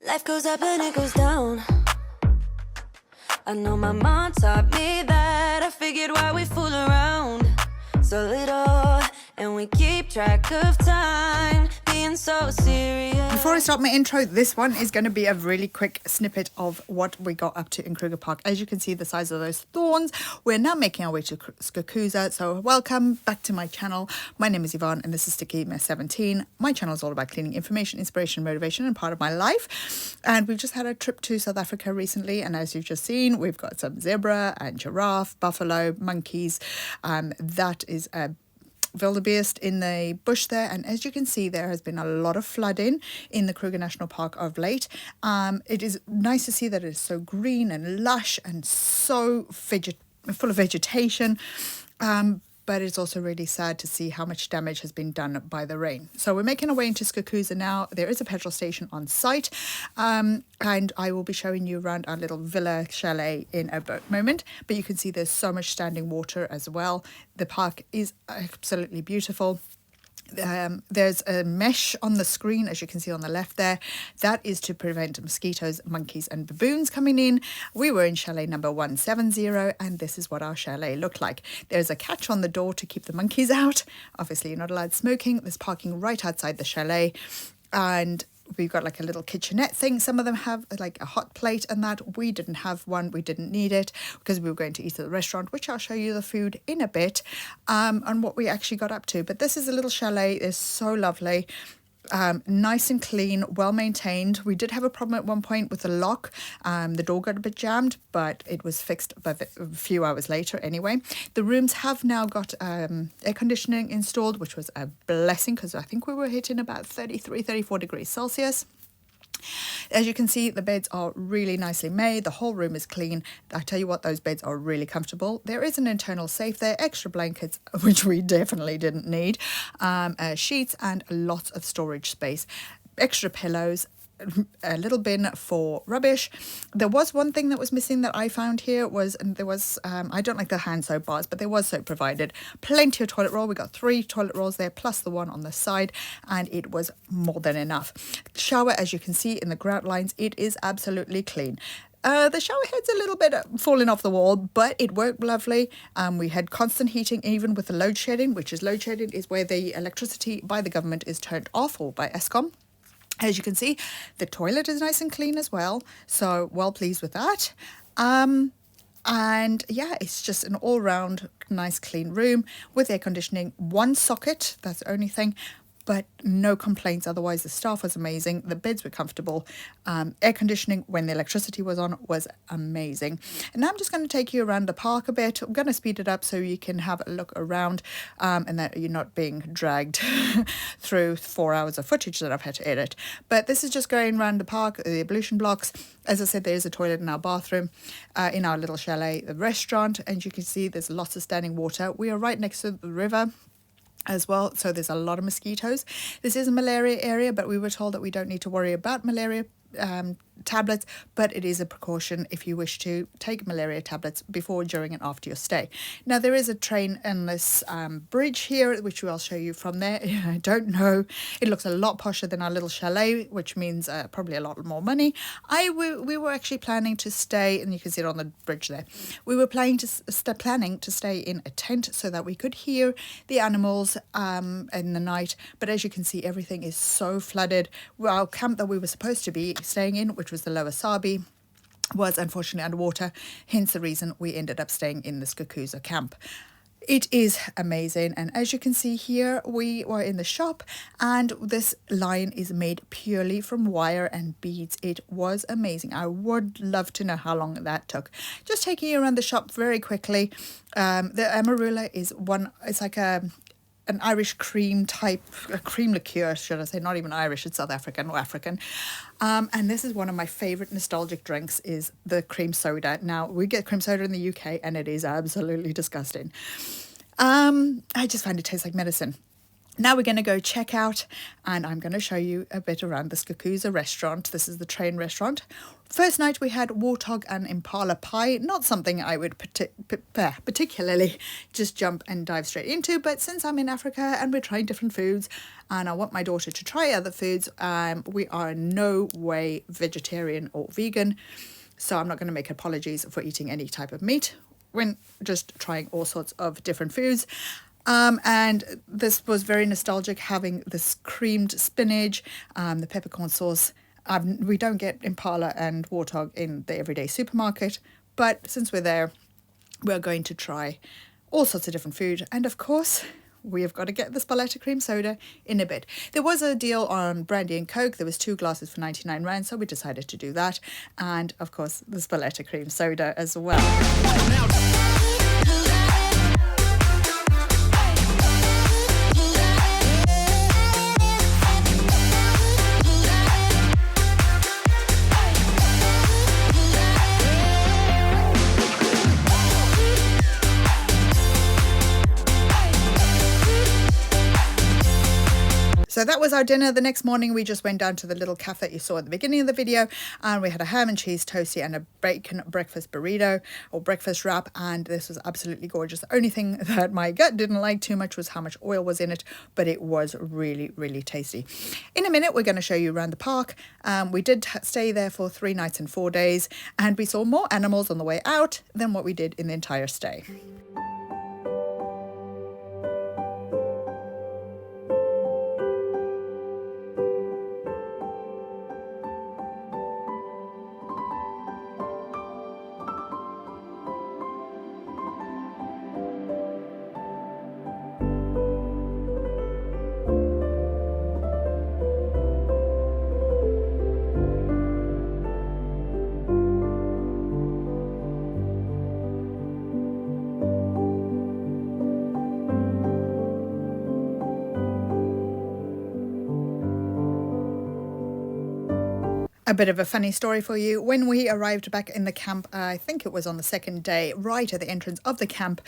Life goes up and it goes down. I know my mom taught me that. I figured why we fool around so little, and we keep track of time, being so serious. Before I start my intro, this one is going to be a really quick snippet of what we got up to in Kruger Park. As you can see, the size of those thorns. We're now making our way to Skukuza. So welcome back to my channel. My name is Yvonne and this is STICKYMESS17. My channel is all about cleaning, information, inspiration, motivation, and part of my life. And we've just had a trip to South Africa recently. And as you've just seen, we've got some zebra and giraffe, buffalo, monkeys. That is a wildebeest in the bush there, and as you can see, there has been a lot of flooding in the Kruger National Park of late. It is nice to see that it is so green and lush and so full of vegetation, but it's also really sad to see how much damage has been done by the rain. So we're making our way into Skukuza now. There is a petrol station on site, and I will be showing you around our little villa chalet in a moment. But you can see there's so much standing water as well. The park is absolutely beautiful. There's a mesh on the screen, as you can see on the left there. That is to prevent mosquitoes, monkeys and baboons coming in. We were in chalet number 170, and this is what our chalet looked like. There's a catch on the door to keep the monkeys out. Obviously you're not allowed smoking. There's parking right outside the chalet, and we've got like a little kitchenette thing. Some of them have like a hot plate and that. We didn't have one. We didn't need it because we were going to eat at the restaurant, which I'll show you the food in a bit, on what we actually got up to. But this is a little chalet. It's so lovely. Nice and clean, well maintained. We did have a problem at one point with the lock. The door got a bit jammed, but it was fixed by a few hours later anyway. The rooms have now got air conditioning installed, which was a blessing because I think we were hitting about 34 degrees Celsius. As you can see, the beds are really nicely made. The whole room is clean. I tell you what, those beds are really comfortable. There is an internal safe there, extra blankets, which we definitely didn't need, sheets and lots of storage space, extra pillows, a little bin for rubbish. There was one thing that was missing that I found here I don't like the hand soap bars, but there was soap provided. Plenty of toilet roll. We got 3 toilet rolls there plus the one on the side, and it was more than enough. Shower, as you can see in the grout lines, it is absolutely clean. The shower head's a little bit falling off the wall, but it worked lovely. We had constant heating even with the load shedding, which is load shedding is where the electricity by the government is turned off, or by Eskom. As you can see, the toilet is nice and clean as well, so well pleased with that. And yeah, it's just an all-round nice clean room with air conditioning, 1 socket, that's the only thing, but no complaints. Otherwise, the staff was amazing. The beds were comfortable. Air conditioning when the electricity was on was amazing. And now I'm just going to take you around the park a bit. I'm going to speed it up so you can have a look around, and that you're not being dragged through 4 hours of footage that I've had to edit. But this is just going around the park, the ablution blocks. As I said, there's a toilet in our bathroom, in our little chalet, the restaurant, and you can see there's lots of standing water. We are right next to the river as well, so there's a lot of mosquitoes. This is a malaria area, but we were told that we don't need to worry about malaria tablets, but it is a precaution if you wish to take malaria tablets before, during and after your stay. Now there is a train in this bridge here, which I'll show you from there. I don't know, it looks a lot posher than our little chalet, which means probably a lot more money. We were actually planning to stay, and you can see it on the bridge there, we were planning to stay in a tent so that we could hear the animals in the night, but as you can see, everything is so flooded. Our camp that we were supposed to be staying in, which was the Lower Sabi, was unfortunately underwater, hence the reason we ended up staying in the Skukuza camp. It is amazing, and as you can see here, we were in the shop, and this line is made purely from wire and beads. It was amazing. I would love to know how long that took. Just taking you around the shop very quickly. The amarula is it's like an Irish cream type, a cream liqueur, should I say, not even Irish, it's South African or African. And this is one of my favourite nostalgic drinks, is the cream soda. Now, we get cream soda in the UK and it is absolutely disgusting. I just find it tastes like medicine. Now we're going to go check out, and I'm going to show you a bit around the Skukuza restaurant. This is the train restaurant. First night we had warthog and impala pie. Not something I would particularly just jump and dive straight into, but since I'm in Africa and we're trying different foods and I want my daughter to try other foods, we are in no way vegetarian or vegan, so I'm not going to make apologies for eating any type of meat when just trying all sorts of different foods. And this was very nostalgic, having this creamed spinach, the peppercorn sauce. We don't get impala and warthog in the everyday supermarket, but since we're there, we're going to try all sorts of different food. And of course, we have got to get the Spaletta cream soda in a bit. There was a deal on Brandy and Coke. There was 2 glasses for 99 rand, so we decided to do that. And of course, the Spaletta cream soda as well. So that was our dinner. The next morning we just went down to the little cafe that you saw at the beginning of the video, and we had a ham and cheese toastie and a bacon breakfast burrito or breakfast wrap, and this was absolutely gorgeous. The only thing that my gut didn't like too much was how much oil was in it, but it was really, really tasty. In a minute we're going to show you around the park. We did stay there for 3 nights and 4 days, and we saw more animals on the way out than what we did in the entire stay. A bit of a funny story for you. When we arrived back in the camp, I think it was on the second day, right at the entrance of the camp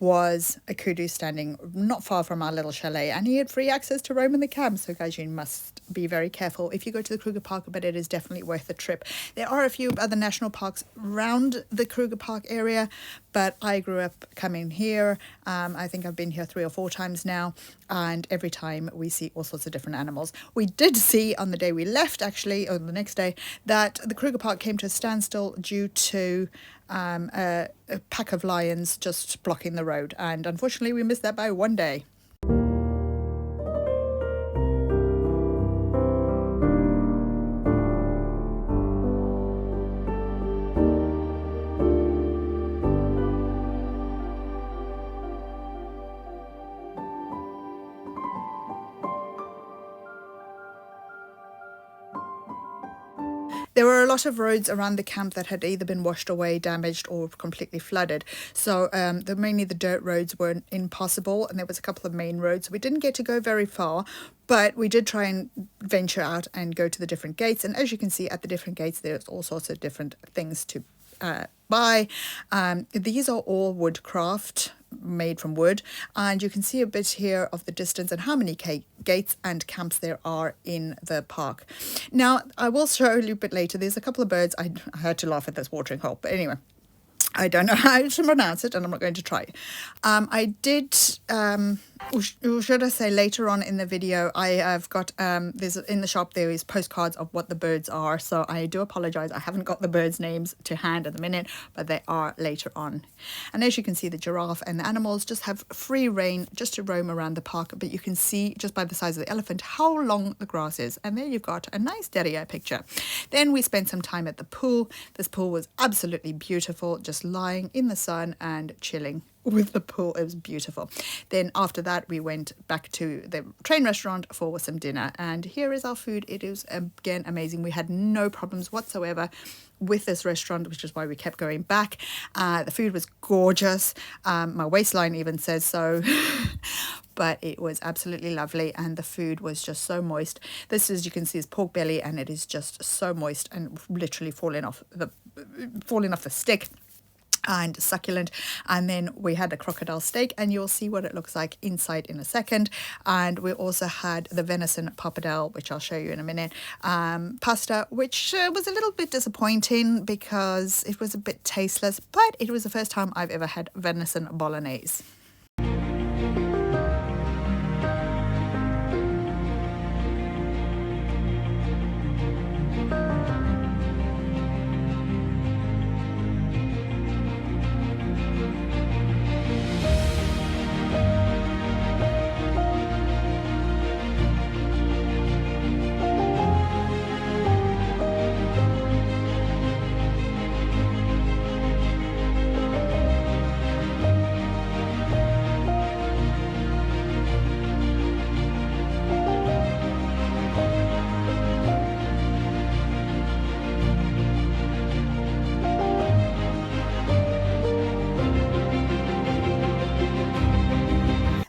was a kudu standing not far from our little chalet, and he had free access to roam in the camp. So guys, you must be very careful if you go to the Kruger Park, but it is definitely worth the trip. There are a few other national parks around the Kruger Park area, but I grew up coming here. I think I've been here 3 or 4 times now, and every time we see all sorts of different animals. We did see on the day we left, actually, or the next day, that the Kruger Park came to a standstill due to a pack of lions just blocking the road, and unfortunately we missed that by 1 day. There were a lot of roads around the camp that had either been washed away, damaged, or completely flooded. So mainly the dirt roads were impassable, and there was a couple of main roads. We didn't get to go very far, but we did try and venture out and go to the different gates. And as you can see at the different gates, there's all sorts of different things to buy. These are all woodcraft, made from wood, and you can see a bit here of the distance and how many gates and camps there are in the park. Now I will show you a bit later, there's a couple of birds. I had to laugh at this watering hole, but anyway, I don't know how to pronounce it, and I'm not going to try. I did, or should I say later on in the video, I have got, there's in the shop there is postcards of what the birds are. So I do apologize, I haven't got the birds' names to hand at the minute, but they are later on. And as you can see, the giraffe and the animals just have free reign just to roam around the park. But you can see just by the size of the elephant how long the grass is. And there you've got a nice derriere picture. Then we spent some time at the pool. This pool was absolutely beautiful, just lying in the sun and chilling with the pool. It was beautiful. Then after that we went back to the train restaurant for some dinner, and here is our food. It is again amazing. We had no problems whatsoever with this restaurant, which is why we kept going back. The food was gorgeous. My waistline even says so. But it was absolutely lovely, and the food was just so moist. This, as you can see, is pork belly, and it is just so moist and literally falling off the stick. and succulent. And then we had the crocodile steak, and you'll see what it looks like inside in a second. And we also had the venison pappardelle, which I'll show you in a minute, pasta, which was a little bit disappointing because it was a bit tasteless, but it was the first time I've ever had venison bolognese.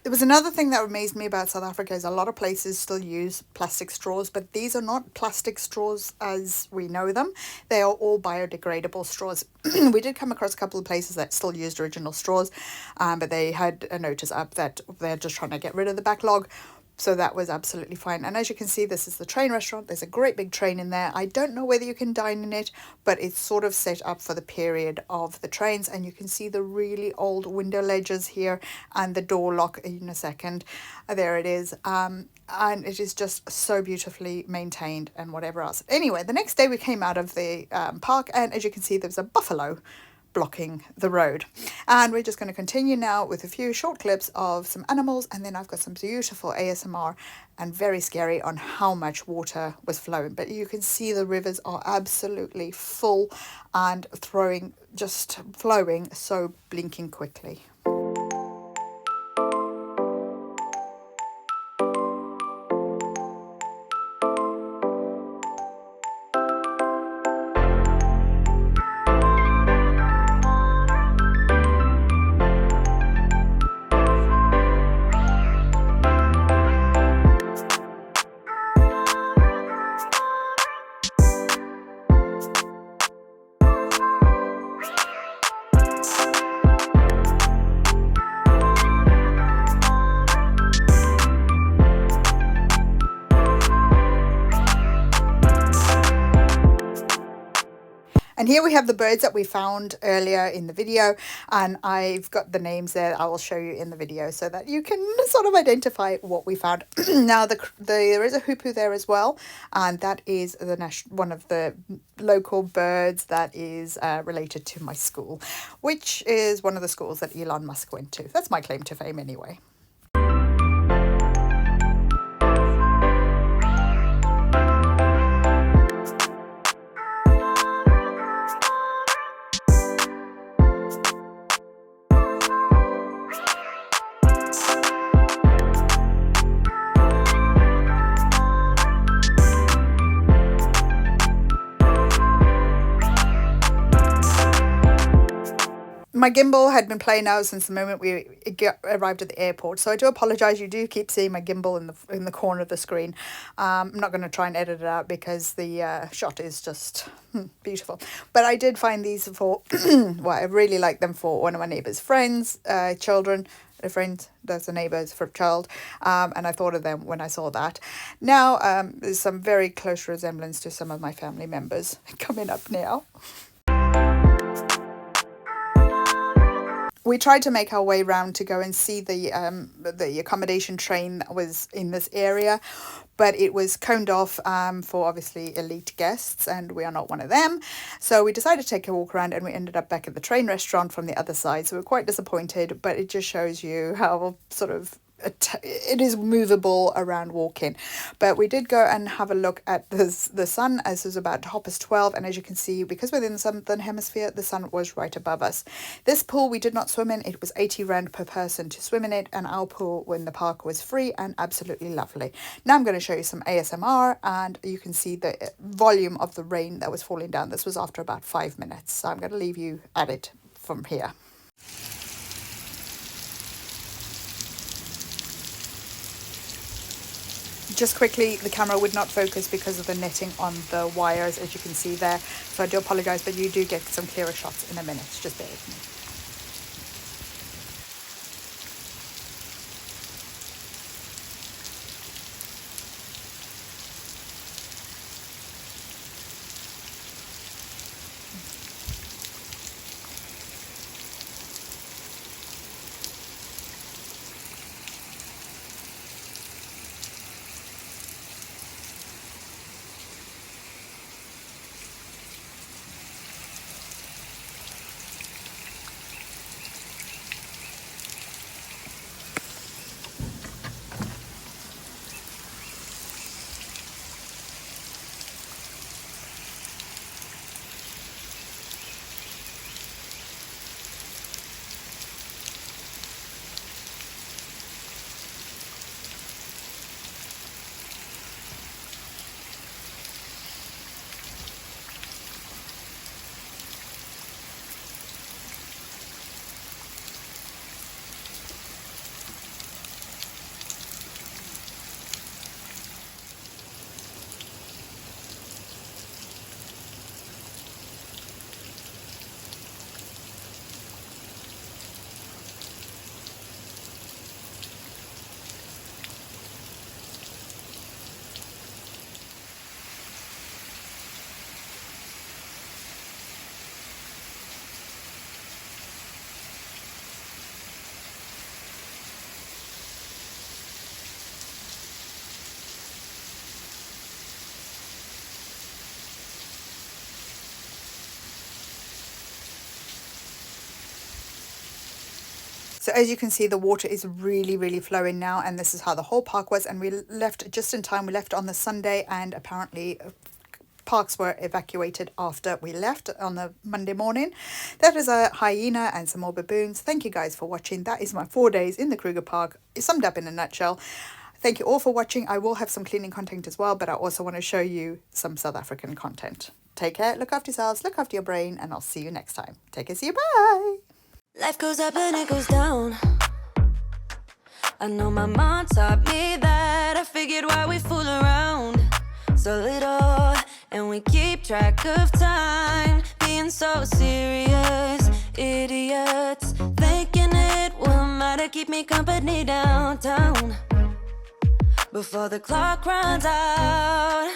There was another thing that amazed me about South Africa is a lot of places still use plastic straws, but these are not plastic straws as we know them. They are all biodegradable straws. We did come across a couple of places that still used original straws, but they had a notice up that they're just trying to get rid of the backlog. So that was absolutely fine. And as you can see, this is the train restaurant. There's a great big train in there. I don't know whether you can dine in it, but it's sort of set up for the period of the trains. And you can see the really old window ledges here and the door lock in a second. There it is. And it is just so beautifully maintained and whatever else. Anyway, the next day we came out of the park, and as you can see, there's a buffalo blocking the road. And we're just going to continue now with a few short clips of some animals, and then I've got some beautiful ASMR and very scary on how much water was flowing. But you can see the rivers are absolutely full and flowing so blinking quickly. And here we have the birds that we found earlier in the video, and I've got the names there. I will show you in the video so that you can sort of identify what we found. Now there is a hoopoe there as well, and that is one of the local birds that is related to my school, which is one of the schools that Elon Musk went to. That's my claim to fame anyway. My gimbal had been playing out since the moment we arrived at the airport, so I do apologise. You do keep seeing my gimbal in the corner of the screen. I'm not going to try and edit it out because the shot is just beautiful. But I did find these for, well, I really like them for one of my neighbour's friends, children. A friend that's a neighbour's for a child, and I thought of them when I saw that. Now there's some very close resemblance to some of my family members coming up now. We tried to make our way round to go and see the accommodation train that was in this area, but it was coned off for obviously elite guests, and we are not one of them. So we decided to take a walk around, and we ended up back at the train restaurant from the other side. So we're quite disappointed, but it just shows you how sort of it is movable around walking. But we did go and have a look at the sun as it was about 12:30, and as you can see, because we're in the southern hemisphere, the sun was right above us. This pool we did not swim in. It was 80 rand per person to swim in it, and our pool in the park was free and absolutely lovely. Now I'm going to show you some ASMR, and you can see the volume of the rain that was falling down. This was after about 5 minutes, so I'm going to leave you at it from here. just quickly, the camera would not focus because of the netting on the wires, as you can see there. So I do apologize, but you do get some clearer shots in a minute. Just bear with me. So as you can see, the water is really flowing now, and this is how the whole park was. And we left just in time. We left on the Sunday, and apparently parks were evacuated after we left on the Monday morning. That is a hyena and some more baboons. Thank you guys for watching. That is my 4 days in the Kruger Park, summed up in a nutshell. Thank you all for watching. I will have some cleaning content as well, but I also want to show you some South African content. Take care, look after yourselves, look after your brain, and I'll see you next time. Take care, see you, bye! Life goes up and it goes down. I know my mom taught me that. I figured why we fool around so little, and we keep track of time, being so serious. Idiots thinking it will matter, keep me company downtown before the clock runs out.